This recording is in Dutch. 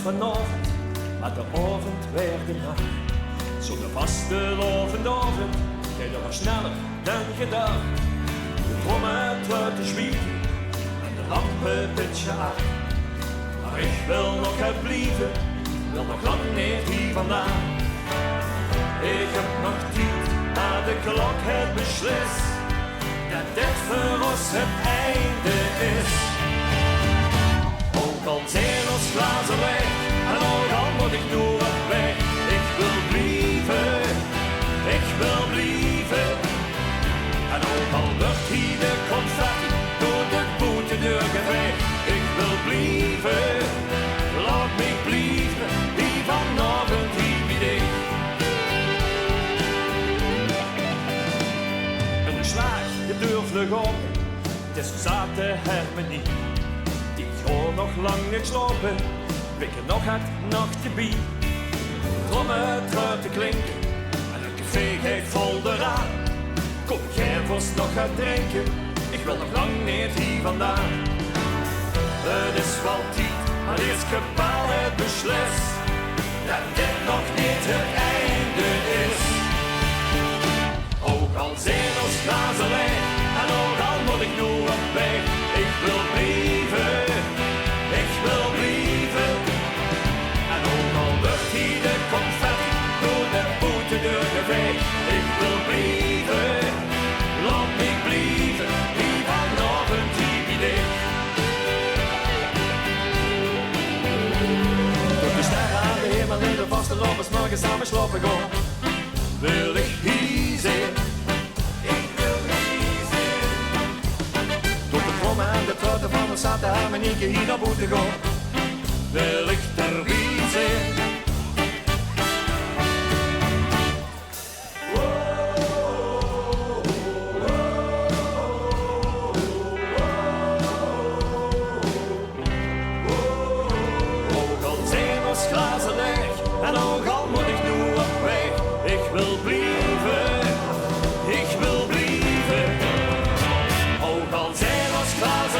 vanavond, maar de avond werd de nacht. Zo'n vaste lovende avond, ging er maar sneller dan gedacht. De trommen te zwiegen en de lampen pitje af. Maar ik wil nog het blijven, wil nog lang niet hier vandaan. Ik heb nog tijd, maar de klok heeft beslist dat dit voor ons het einde is. Ook al zijn ons glazen leeg en ook al moet ik door het weg. Ik wil blijven, ik wil blijven. En ook al wordt hier de confetti door de boetendeur geveegd. Ik wil blijven, laat me blijven, hier vanavond hier bij dich. En de slag, de deur vlug open, het is zaten harmonie. Ik ga nog lang niet slapen, wikken nog het nachtje bij. Trommen te klinken en een café geeft vol de raad. Kom jij vast nog gaan drinken, ik wil nog lang niet hier vandaan. Het is wel tijd, maar eerst gebaal het beslis dat dit nog niet het einde is. Ook al zijn ons glazen leeg en ook al moet ik nu op weg. Ik wil blijven, ik wil blijven. En ook al wordt hier de confetti door de boetendeur geveegd. Ik wil blijven, laat me blijven, hier vanavond hier bij dich. Tot de sterren aan de hemel in de vaste loop, als morgen samen slapen gaan. Wil ik hier zijn, ik wil hier zijn. Tot de trommen en de troten van de zaten harmonieke hier naar boete gaan. Wil ik erbij zijn. Ook al zijn ons glazen leeg en ook al moet ik nu op weg. Ik wil blijven, ik wil blijven. Ook al zijn ons glazen